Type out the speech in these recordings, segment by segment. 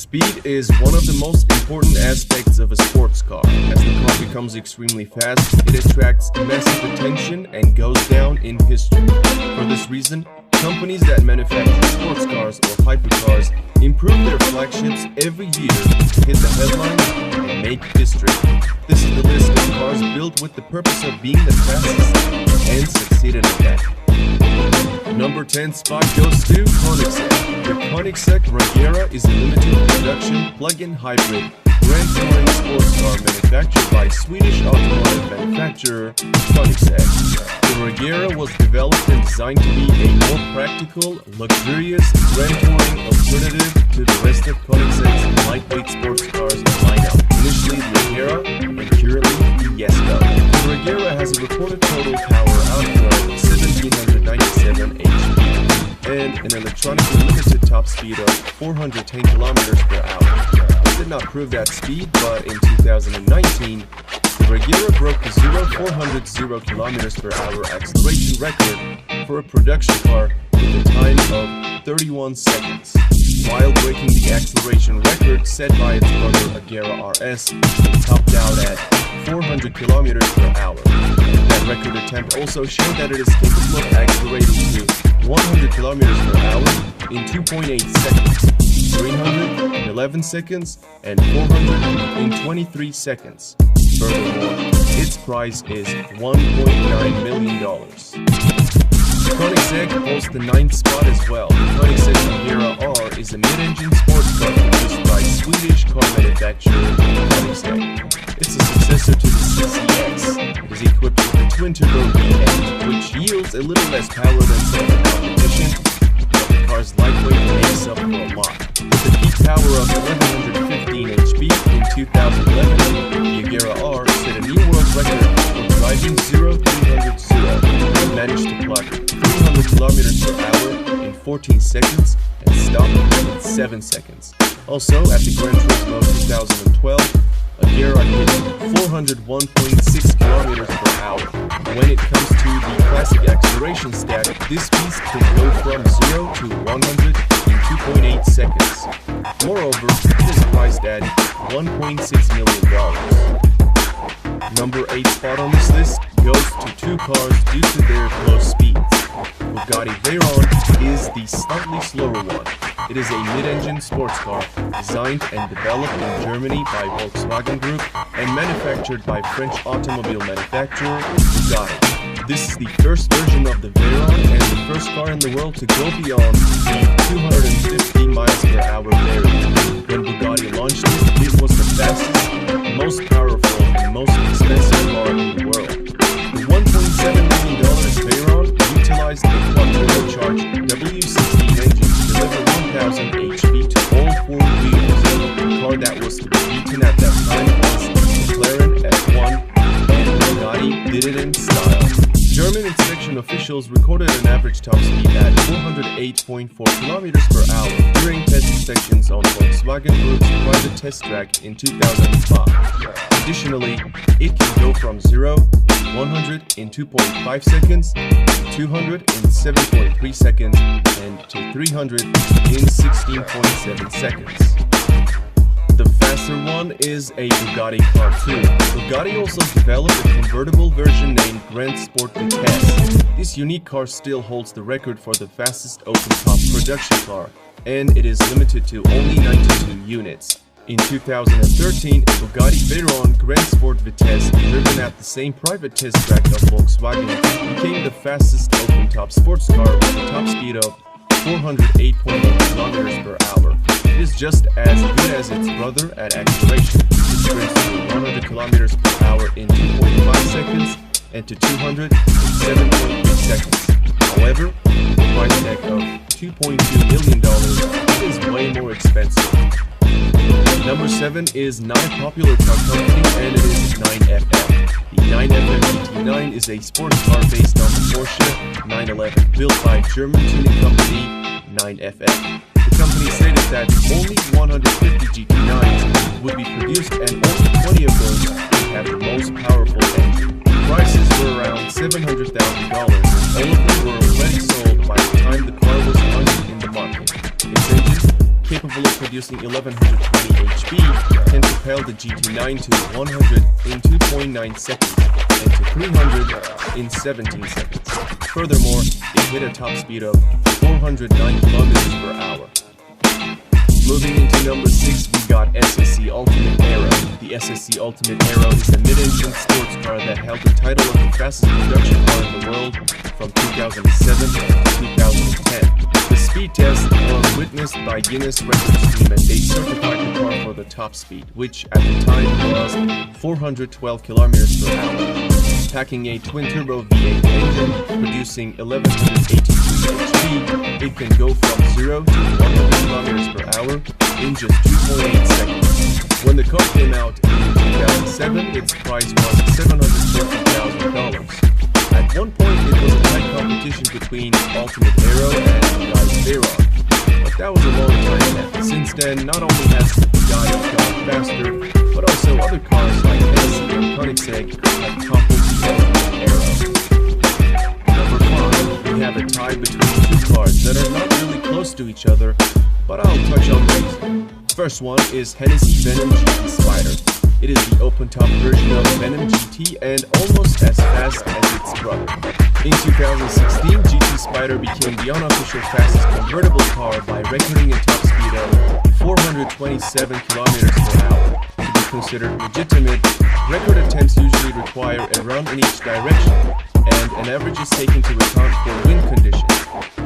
Speed is one of the most important aspects of a sports car. As the car becomes extremely fast, it attracts massive attention and goes down in history. For this reason, companies that manufacture sports cars or hypercars improve their flagships every year to hit the headlines and make history. This is the list of cars built with the purpose of being the fastest and succeeded at that. Number 10 spot goes to Koenigsegg. The Koenigsegg Regera is a limited production plug-in hybrid Grand Touring sports car manufactured by Swedish automotive manufacturer Koenigsegg. The Regera was developed and designed to be a more practical, luxurious Grand Touring alternative to the rest of Koenigsegg's lightweight sports cars lineup. Initially the Regera and currently the Jesko. The Regera has a reported total power output of 1797 HP and an electronically limited top speed of 410 km per hour. It did not prove that speed, but in 2019, the Regera broke the 400 km per hour acceleration record for a production car with a time of 31 seconds, while breaking the acceleration record set by its brother Agera RS, it topped out at 400 km per hour. That record attempt also showed that it is capable of accelerating to 100 km per hour in 2.8 seconds, 300 in 11 seconds, and 400 in 23 seconds. Furthermore, its price is $1.9 million. Koenigsegg holds the 9th spot as well. The Koenigsegg Regera R is a mid-engine sports car produced by Swedish car manufacturer Koenigsegg. It's a successor to the CCX. It is equipped with a twin-turbo V8, which yields a little less power than some of the competition, but the car's lightweight makes up for a lot. With a peak power of 1115 HP in 2011, the Regera R set a new world record for driving 0300 and managed to clock 300 km per hour in 14 seconds and stop in 7 seconds. Also, at the Gran Turismo 2012, Agera hit 401.6 km per hour. When it comes to the classic acceleration stat, this beast can go from 0 to 100 in 2.8 seconds. Moreover, it is priced at $1.6 million. Number 8 spot on this list goes to two cars due to their low speeds. Bugatti Veyron is the slightly slower one. It is a mid-engine sports car designed and developed in Germany by Volkswagen Group and manufactured by French automobile manufacturer Bugatti. This is the first version of the Veyron and the first car in the world to go beyond the 250 miles per hour variant. When Bugatti launched it, it was the fastest, most powerful, and most expensive car in the world. The $1.7 million Veyron utilized a quad-turbocharged W16 engine to deliver 1000 HP to all four wheels. The car that was to be beaten at that time was the McLaren F1, and Bugatti did it in style. German inspection officials recorded an average top speed at 408.4 km per hour during test sections on Volkswagen Group's private test track in 2005. Additionally, it can go from 0 to 100 in 2.5 seconds, 200 in 7.3 seconds, and to 300 in 16.7 seconds. The faster one is a Bugatti car too. Bugatti also developed a convertible version named Grand Sport Vitesse. This unique car still holds the record for the fastest open-top production car, and it is limited to only 92 units. In 2013, Bugatti Veyron Grand Sport Vitesse, driven at the same private test track of Volkswagen, became the fastest open-top sports car with a top speed of 408.8 km per hour. It is just as good as its brother at acceleration, which springs to 100 km per hour in 2.5 seconds and to 200 in 7.3 seconds. However, the price tag of $2.2 million is way more expensive. Number 7 is not a popular car company, and it is 9FF. The 9FF GT9 is a sports car based on the Porsche 911, built by German tuning company 9FF. The company stated that only 150 GT9s would be produced and only 20 of those would have the most powerful engine. Prices were around $700,000, and all of them were already sold by the time the car was launched in the market. Its engine, capable of producing 1120 HP, can propel the GT9 to 100 in 2.9 seconds and to 300 in 17 seconds. Furthermore, it hit a top speed of 409 km per hour. Moving into number 6, we got SSC Ultimate Aero. The SSC Ultimate Aero is a mid-engine sports car that held the title of the fastest production car in the world from 2007 to 2010. The speed test was witnessed by Guinness Records team, and they certified the car for the top speed, which at the time was 412 km per hour. Packing a twin-turbo V8 engine, producing 1182 HP, it can go from 0 to 100 km per hour in just 2.8 seconds. When the car came out in 2007, its price was $750,000. At one point, it was a tight competition between Ultimate Aero and Bugatti Veyron, but that was a long time now. Since then, not only has the Bugatti gone faster, but also other cars like Hennessy and Koenigsegg have toppled the Ultimate Aero. Number 5, we have a tie between two cars that are not really close to each other, but I'll touch on these. First one is Hennessy Venom GT Spider. It is the open-top version of Venom GT and almost as fast as its brother. In 2016, GT Spider became the unofficial fastest convertible car by recording a top speed of 427 km per hour. To be considered legitimate, record attempts usually require a run in each direction, and an average is taken to account for wind conditions.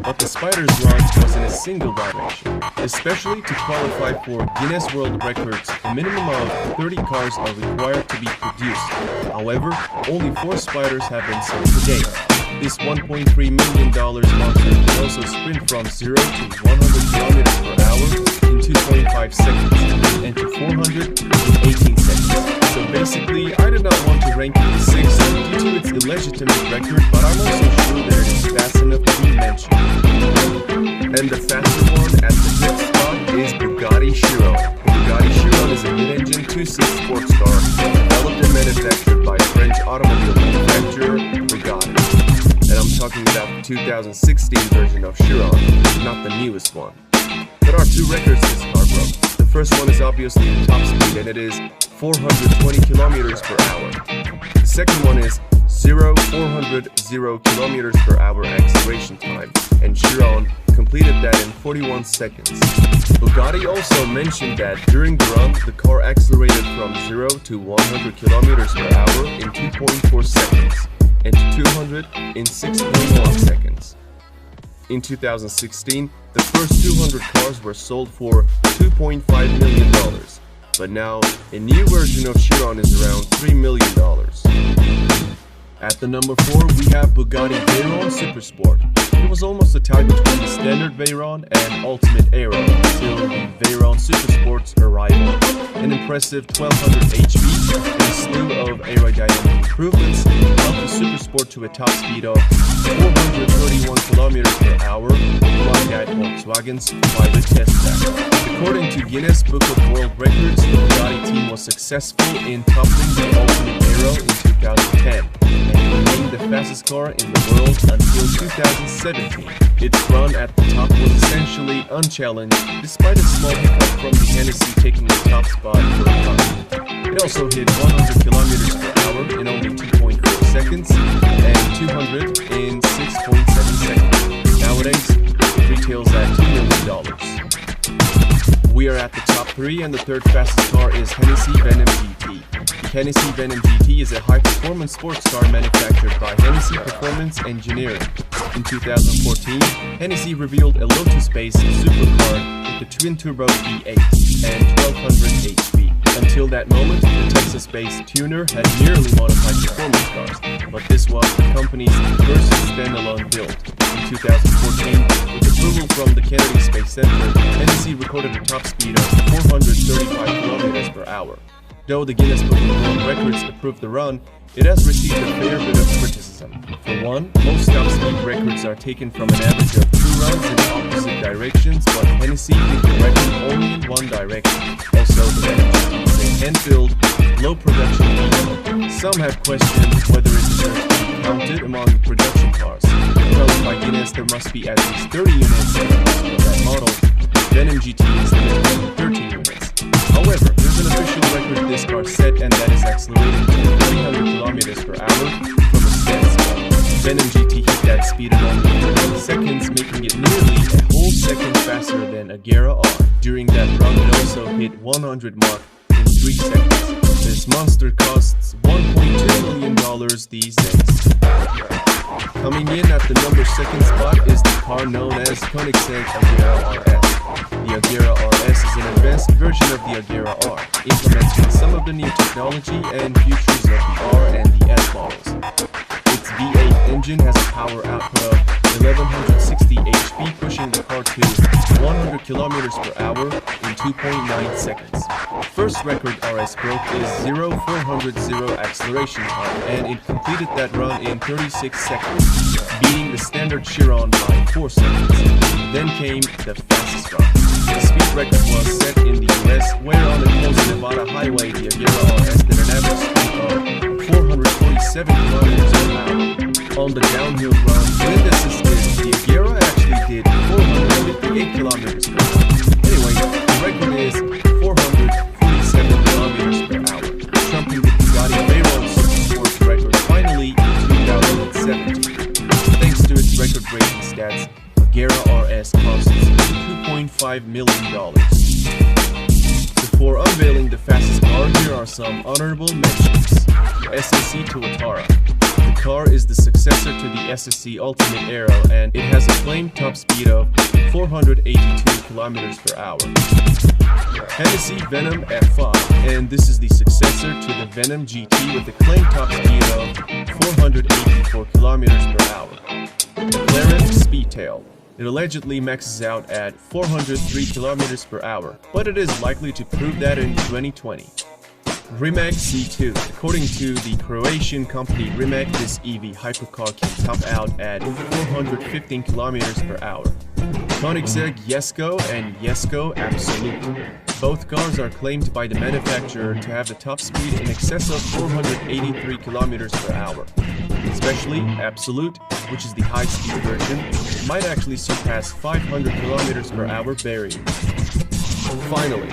But the Spider's run was in a single direction. Especially to qualify for Guinness World Records, a minimum of 30 cars are required to be produced. However, only 4 Spiders have been sold to date. This $1.3 million monster can also sprint from 0 to 100 km per hour in 2.5 seconds and to 400 in 18 seconds. So basically, I did not want to rank it the 6th due to its illegitimate record, but I'm also sure that it is fast enough to be mentioned. And the faster one at the 5th spot is Bugatti Chiron. The Bugatti Chiron is a mid-engine 2-seat sports car developed and manufactured by French automobile manufacturer Bugatti. And I'm talking about the 2016 version of Chiron, not the newest one. There are 2 records this car broke. The first one is obviously the top speed, and it is 420 km per hour. The second one is 400 km per hour acceleration time, and Chiron completed that in 41 seconds. Bugatti also mentioned that during the run, the car accelerated from 0 to 100 km per hour in 2.4 seconds, and to 200 in 6.1 seconds. In 2016, the first 200 cars were sold for $2.5 million, but now a new version of Chiron is around $3 million. At the number 4, we have Bugatti Veyron Supersport. It was almost a tie between the standard Veyron and Ultimate Aero until the Veyron Supersport's arrival. An impressive 1200 HP and a slew of aerodynamic improvements helped the Supersport to a top speed of 431 km per hour, flying at Volkswagen's private test track. According to Guinness Book of World Records, the Bugatti team was successful in toppling the Ultimate Aero in 2010 and remained the fastest car in the world until 2017. Its run at the top was essentially unchallenged, despite a small hiccup from the Hennessy taking the top spot for a time. It also hit 100 km per hour in only 2.4 seconds and 200 in 6.7 seconds. Nowadays, it retails at $2 million. We are at the top 3, and the 3rd fastest car is Hennessy Venom GT. The Hennessy Venom GT is a high-performance sports car manufactured by Hennessy Performance Engineering. In 2014, Hennessy revealed a Lotus-based supercar with a twin-turbo V8 and 1200 HP. Until that moment, the Texas-based tuner had merely modified performance cars, but this was the company's first standalone build. In 2014, with approval from the Kennedy Space Center, Hennessy recorded a top speed of 435 km per hour. Though the Guinness Book of World Records approved the run, it has received a fair bit of criticism. For one, most top speed records are taken from an average of 2 runs in opposite directions, but Hennessy hit the record only in one direction. Also, the Venom GT is a hand-built, low-production vehicle. Some have questioned whether it deserves to be counted among production cars. Well, by Guinness, there must be at least 30 units of that model. Venom GT is limited to 13 units. However, there's an official record this car set, and that is accelerating to 300 km per hour from a standstill. Venom GT hit that speed in only 13 seconds, making it nearly a whole second faster than Agera R. During that run, it also hit 100 mark in 3 seconds. This monster costs $1.2 million these days. Coming in at the number 2nd spot is the car known as Koenigsegg Agera RS. The Agera RS is an advanced version of the Agera R, implementing some of the new technology and features of the R and the S models. Its V8 engine has a power output of 1160 HP, pushing the car to 100 km per hour in 2.9 seconds. First record RS broke is 0-400 acceleration time, and it completed that run in 36 seconds, beating the standard Chiron by 4 seconds. Then came the fastest run. The speed record was set in the US, where on the coast Nevada highway, the Agera RS did an average speed of 447 km per hour. On the downhill run, wind assisted, the Agera actually did 458 km per hour. Anyway, the record is 447 km per hour, trumping the Bugatti Veyron Supersport record finally in 2017. Thanks to its record-breaking stats, Agera RS costs $2.5 million. Before unveiling the fastest car, here are some honorable mentions. SSC Tuatara. The car is the successor to the SSC Ultimate Aero, and it has a claimed top speed of 482 km per hour. Hennessy Venom F5, and this is the successor to the Venom GT with a claimed top speed of 484 km per hour. McLaren Speedtail. It allegedly maxes out at 403 km per hour, but it is likely to prove that in 2020. Rimac C2. According to the Croatian company Rimac, this EV hypercar can top out at 415 km per hour. Koenigsegg Jesko and Jesko Absolute. Both cars are claimed by the manufacturer to have the top speed in excess of 483 km per hour. Especially Absolute, which is the high-speed version, might actually surpass 500 km per hour barrier. Finally,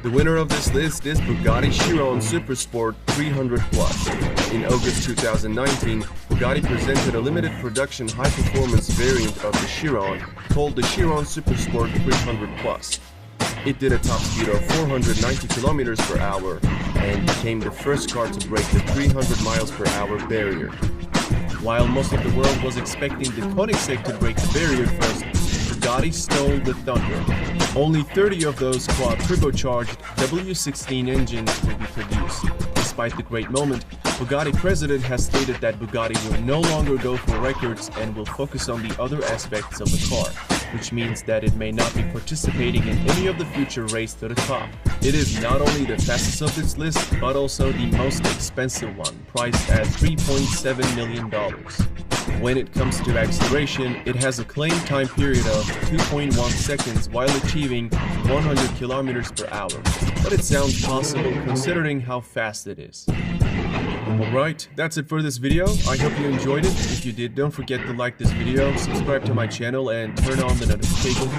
the winner of this list is Bugatti Chiron Supersport 300 Plus. In August 2019, Bugatti presented a limited production high-performance variant of the Chiron called the Chiron Supersport 300 Plus. It did a top speed of 490 km per hour and became the first car to break the 300 miles per hour barrier. While most of the world was expecting the Koenigsegg to break the barrier first, Bugatti stole the thunder. Only 30 of those quad-turbocharged W16 engines will be produced. Despite the great moment, Bugatti president has stated that Bugatti will no longer go for records and will focus on the other aspects of the car, which means that it may not be participating in any of the future race to the top. It is not only the fastest of this list, but also the most expensive one, priced at $3.7 million. When it comes to acceleration, it has a claimed time period of 2.1 seconds while achieving 100 km per hour, but it sounds possible considering how fast it is. Alright, that's it for this video. I hope you enjoyed it. If you did, don't forget to like this video, subscribe to my channel, and turn on the notifications.